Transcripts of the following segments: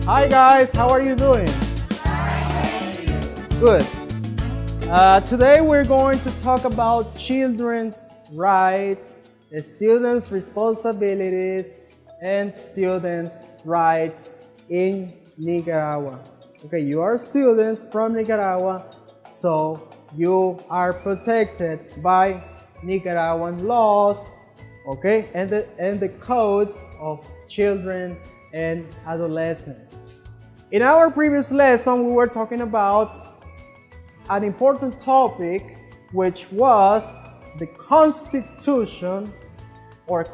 Hi guys, how are you doing? Good. Today we're going to talk about children's rights, students' responsibilities, and students' rights in Nicaragua. Okay, you are students from Nicaragua, so you are protected by Nicaraguan laws, okay, and the code of children and adolescents. In our previous lesson, we were talking about an important topic, which was the Constitution of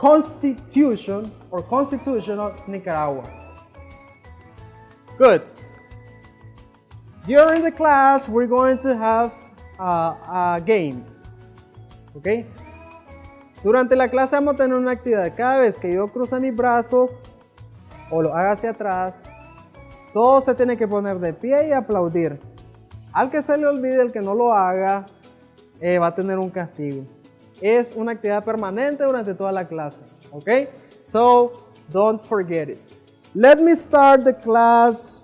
Nicaragua. Good. During the class, we're going to have a game. Okay. Durante la clase vamos a tener una actividad. Cada vez que yo cruce mis brazos o lo haga hacia atrás, todo se tiene que poner de pie y aplaudir. Al que se le olvide, el que no lo haga, va a tener un castigo. Es una actividad permanente durante toda la clase. Okay? So, don't forget it. Let me start the class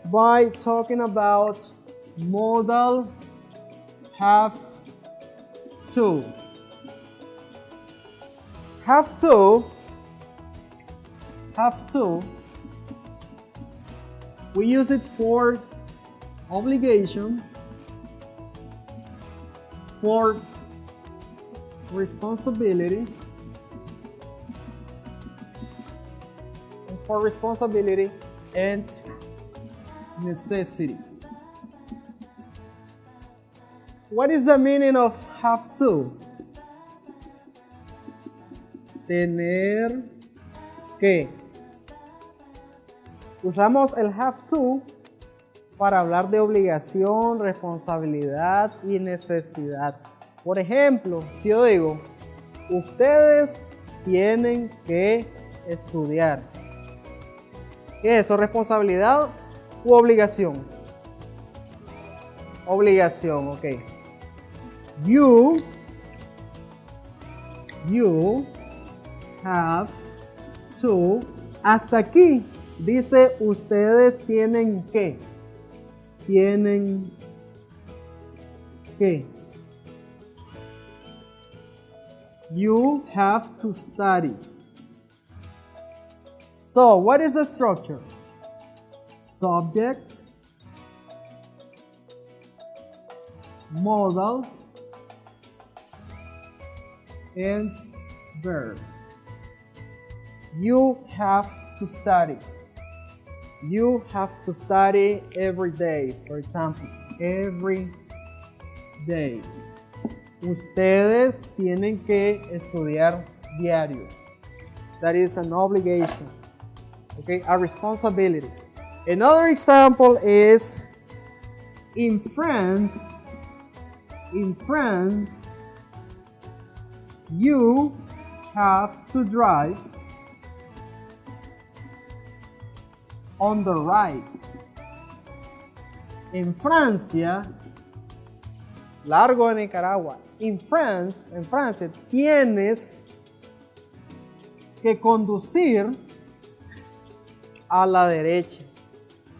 by talking about modal have to. Have to, we use it for obligation, for responsibility, and necessity. What is the meaning of have to? Tener que. Usamos el have to para hablar de obligación, responsabilidad y necesidad. Por ejemplo, si yo digo, ustedes tienen que estudiar. ¿Qué es eso? ¿Responsabilidad u obligación? Obligación, ok. You have to. Hasta aquí dice ustedes tienen que. Tienen que. You have to study. So, what is the structure? Subject, modal, and verb. You have to study. You have to study every day, for example, every day. Ustedes tienen que estudiar diario. That is an obligation, okay, a responsibility. Another example is in France, you have to drive on the right. En Francia, largo de Nicaragua, en Francia tienes que conducir a la derecha.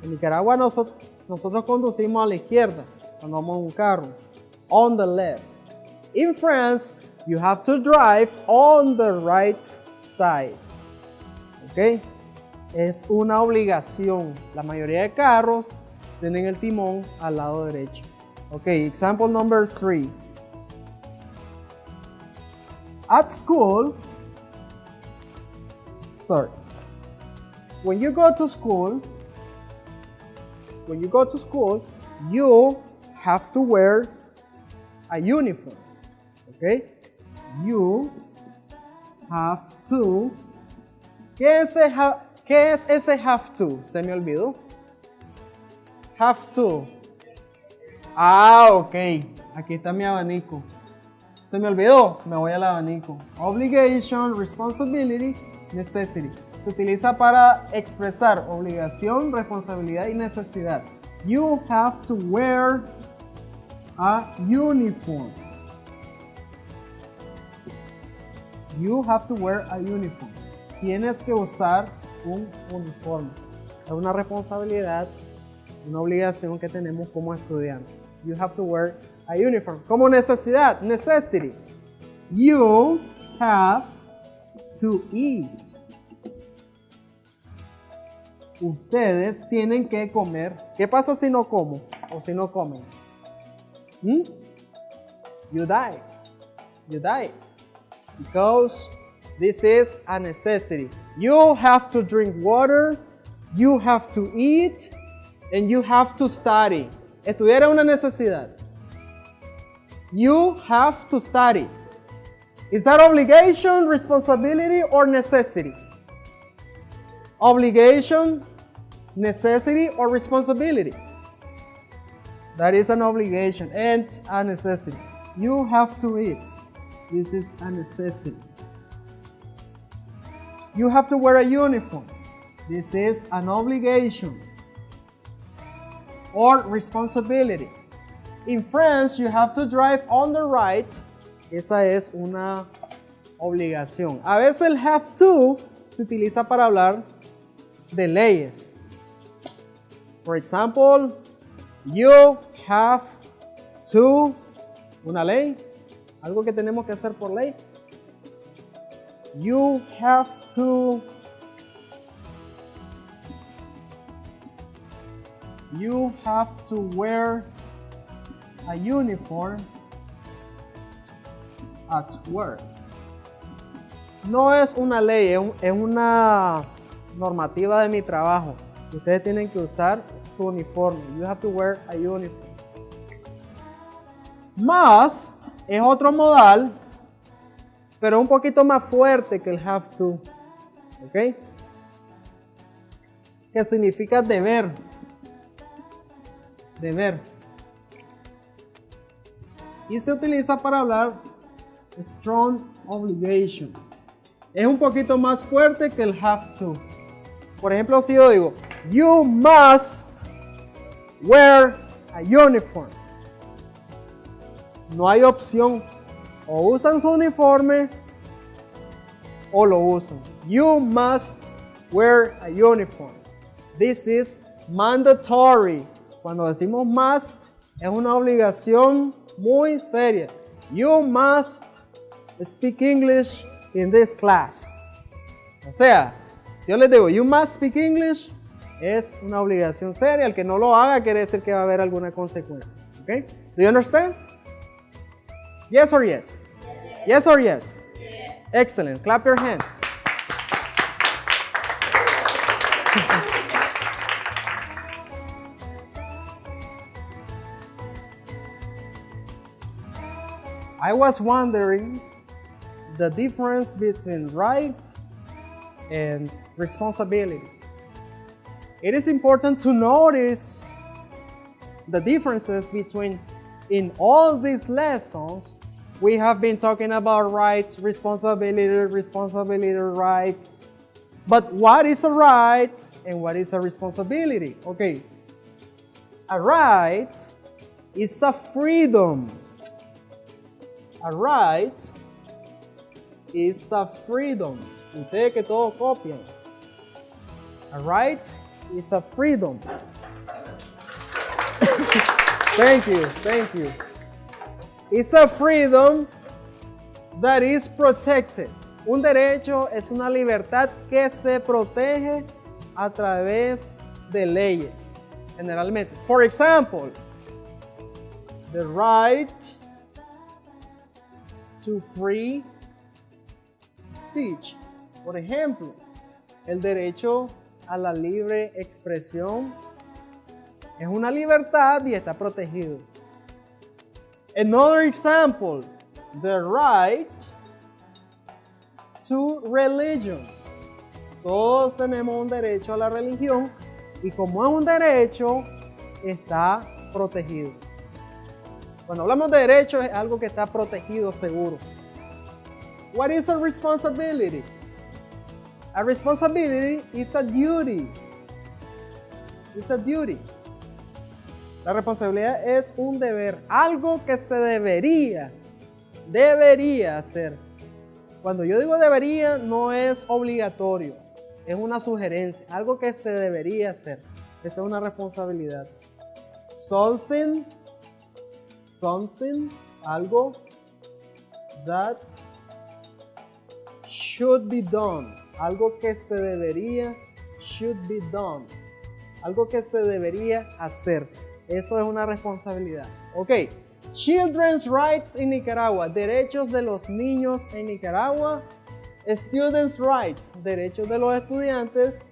En Nicaragua nosotros conducimos a la izquierda cuando vamos en un carro. On the left. In France, you have to drive on the right side. Okay? Es una obligación. La mayoría de carros tienen el timón al lado derecho. Okay, example number 3. At school, when you go to school, you have to wear a uniform. Okay? You have to. ¿Qué es ese have to? Se me olvidó. Have to. Ah, ok. Aquí está mi abanico. Se me olvidó. Me voy al abanico. Obligation, responsibility, necessity. Se utiliza para expresar obligación, responsabilidad y necesidad. You have to wear a uniform. You have to wear a uniform. Tienes que usar un uniforme. Es una responsabilidad, una obligación que tenemos como estudiantes. You have to wear a uniform. Como necesidad, necessity. You have to eat. Ustedes tienen que comer. ¿Qué pasa si no como o si no comen? You die. You die. Because this is a necessity. You have to drink water, you have to eat, and you have to study. Estudiar es una necesidad. You have to study. Is that obligation, responsibility, or necessity? Obligation, necessity, or responsibility? That is an obligation and a necessity. You have to eat. This is a necessity. You have to wear a uniform. This is an obligation or responsibility. In France, you have to drive on the right. Esa es una obligación. A veces el have to se utiliza para hablar de leyes. For example, you have to, una ley, algo que tenemos que hacer por ley. You have to wear a uniform at work. No es una ley, es una normativa de mi trabajo. Ustedes tienen que usar su uniforme. You have to wear a uniform. Must es otro modal, pero un poquito más fuerte que el have to. ¿Ok? Que significa deber. Deber. Y se utiliza para hablar strong obligation. Es un poquito más fuerte que el have to. Por ejemplo, si yo digo, you must wear a uniform. No hay opción. O usan su uniforme o lo usan. You must wear a uniform. This is mandatory. Cuando decimos must, es una obligación muy seria. You must speak English in this class. O sea, si yo les digo, you must speak English, es una obligación seria. El que no lo haga quiere decir que va a haber alguna consecuencia. Okay? Do you understand? Yes or yes? Yes or yes? Yes. Excellent. Clap your hands. I was wondering the difference between right and responsibility. It is important to notice the differences between, in all these lessons, we have been talking about right, responsibility, right. But what is a right and what is a responsibility? Okay. A right is a freedom. A right is a freedom. Ustedes que todos copian. A right is a freedom. Thank you, thank you. It's a freedom that is protected. Un derecho es una libertad que se protege a través de leyes, generalmente. For example, the right to free speech. Por ejemplo, el derecho a la libre expresión es una libertad y está protegido. Another example, the right to religion. Todos tenemos un derecho a la religión y como es un derecho, está protegido. Cuando hablamos de derecho es algo que está protegido, seguro. What is a responsibility? A responsibility is a duty. It's a duty. La responsabilidad es un deber, algo que se debería hacer. Cuando yo digo debería, no es obligatorio, es una sugerencia, algo que se debería hacer. Esa es una responsabilidad. Something, algo that should be done, algo que se debería, should be done, algo que se debería hacer. Eso es una responsabilidad. Ok, children's rights in Nicaragua, derechos de los niños en Nicaragua. Students' rights, derechos de los estudiantes.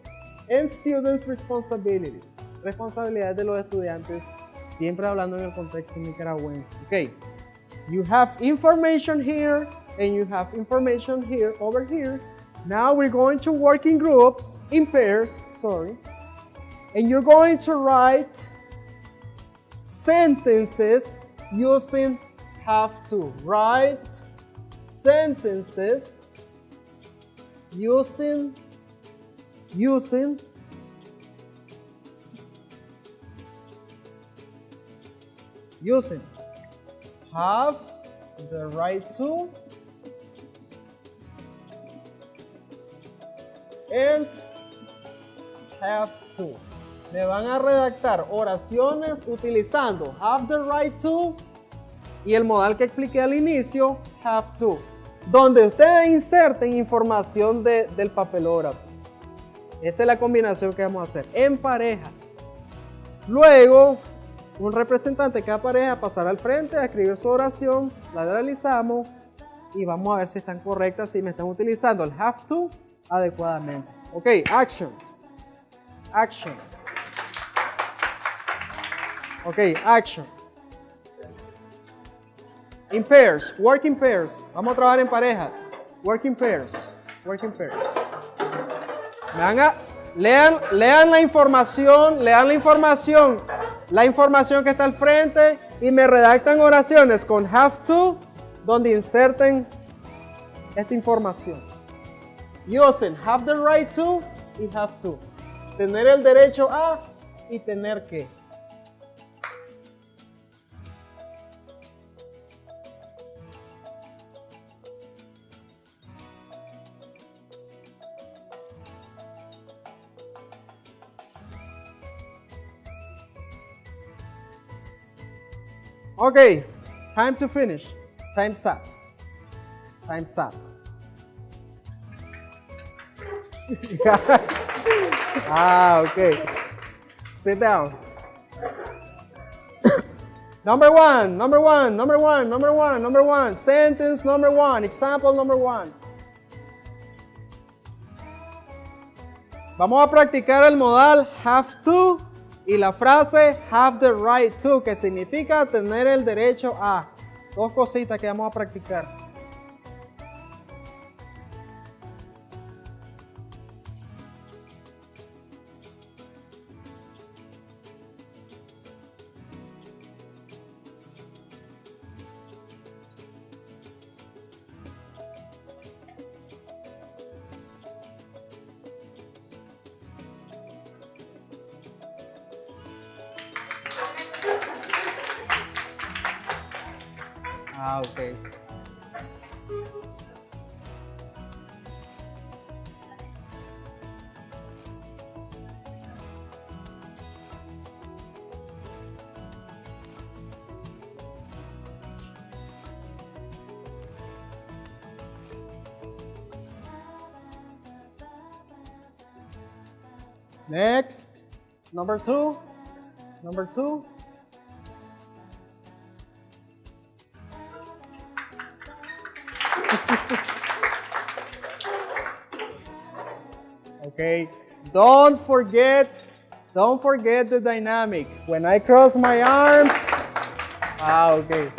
And students' responsibilities, responsabilidades de los estudiantes, siempre hablando en el contexto nicaragüense. Ok, you have information here and you have information here, over here. Now we're going to work in groups, in pairs, sorry. And you're going to write sentences using have to. Write sentences using have the right to and have to. Me van a redactar oraciones utilizando have the right to y el modal que expliqué al inicio, have to, donde ustedes inserten información del papelógrafo. Esa es la combinación que vamos a hacer en parejas. Luego, un representante de cada pareja pasará al frente a escribir su oración, la realizamos y vamos a ver si están correctas, si me están utilizando el have to adecuadamente. Ok, action. Action. Ok, action. In pairs, work in pairs. Vamos a trabajar en parejas. Work in pairs. Work in pairs. Lean la información que está al frente y me redactan oraciones con have to, donde inserten esta información. Usen have the right to y have to. Tener el derecho a y tener que. Okay, time to finish. Time's up. Time's up. Okay. Sit down. Number one. Sentence number one. Example number one. Vamos a practicar el modal have to y la frase have the right to, que significa tener el derecho a. Dos cositas que vamos a practicar. Okay. Next, number two. Okay, don't forget the dynamic. When I cross my arms, okay.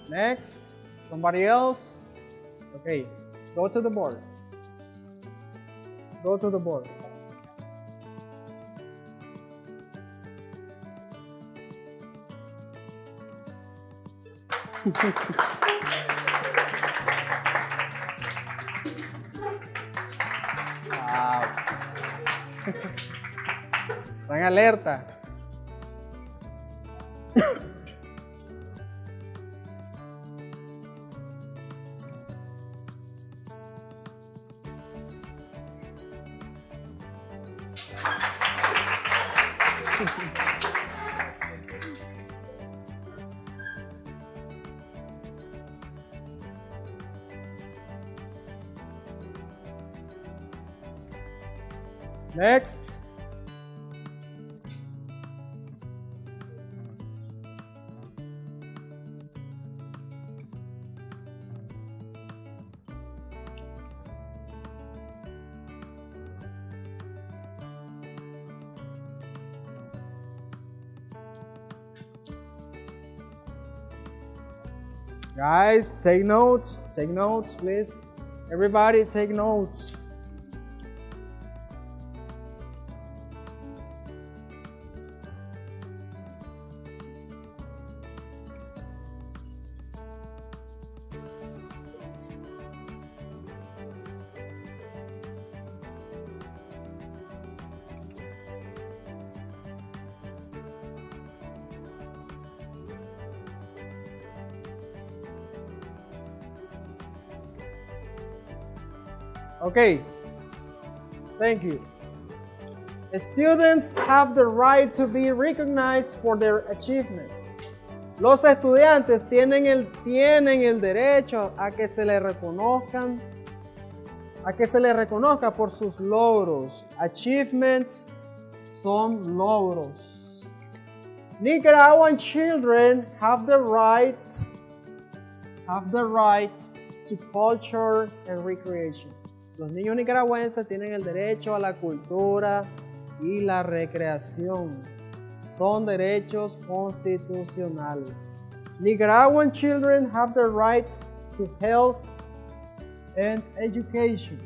Next, somebody else. Okay, go to the board. Wow. Están alerta. Next. Guys, take notes, please. Everybody take notes. Okay, thank you. Students have the right to be recognized for their achievements. Los estudiantes tienen el derecho a que se les reconozca por sus logros. Achievements son logros. Nicaraguan children have the right to culture and recreation. Los niños nicaragüenses tienen el derecho a la cultura y la recreación. Son derechos constitucionales. Nicaraguan children have the right to health and education.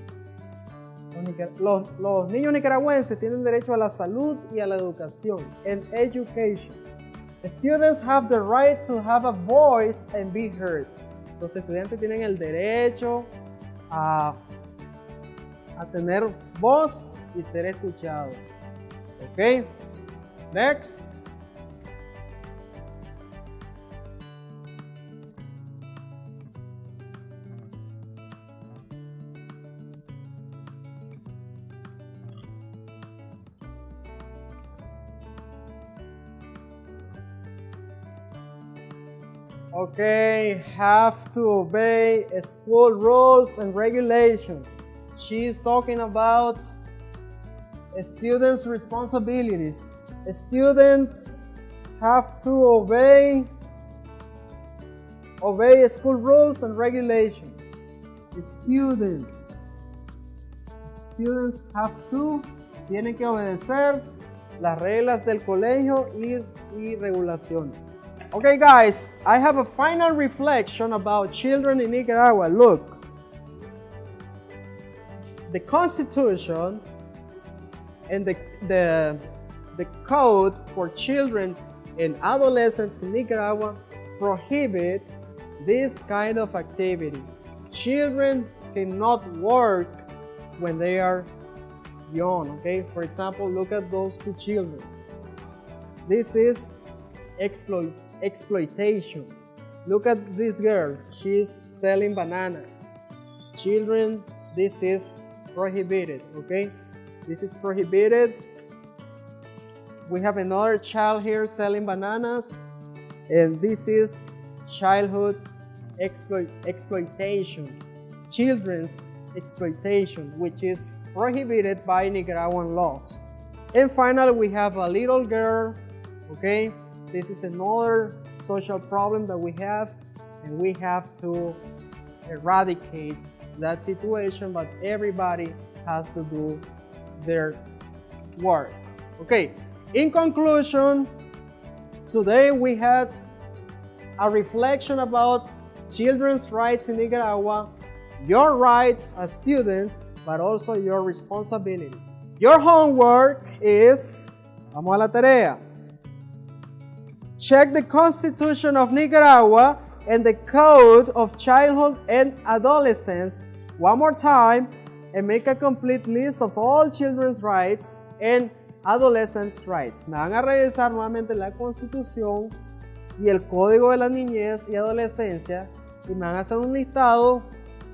Los niños nicaragüenses tienen derecho a la salud y a la educación. And education. Students have the right to have a voice and be heard. Los estudiantes tienen el derecho a tener voz y ser escuchados. Ok, next. Okay, have to obey school rules and regulations. She's talking about students' responsibilities. Students have to obey school rules and regulations. Students tienen que obedecer las reglas del colegio y regulaciones. Okay, guys, I have a final reflection about children in Nicaragua. Look. The Constitution and the code for children and adolescents in Nicaragua prohibits this kind of activities. Children cannot work when they are young, okay? For example, look at those two children. This is exploitation. Look at this girl. She's selling bananas. Children, this is prohibited, okay? This is prohibited. We have another child here selling bananas, and this is childhood exploitation, children's exploitation, which is prohibited by Nicaraguan laws. And finally, we have a little girl, okay? This is another social problem that we have, and we have to eradicate that situation, but everybody has to do their work. Okay, in conclusion, today we had a reflection about children's rights in Nicaragua, your rights as students, but also your responsibilities. Your homework is, vamos a la tarea. Check the Constitution of Nicaragua and the Code of Childhood and Adolescence one more time and make a complete list of all children's rights and adolescents' rights. Me van a revisar nuevamente la Constitución y el Código de la Niñez y Adolescencia y me van a hacer un listado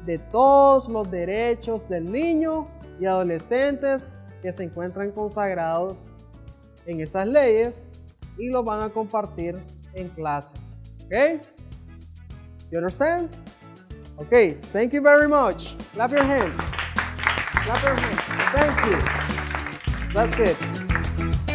de todos los derechos del niño y adolescentes que se encuentran consagrados en esas leyes y los van a compartir en clase. Okay? You understand? Okay, thank you very much. Clap your hands. Clap your hands. Thank you. That's it.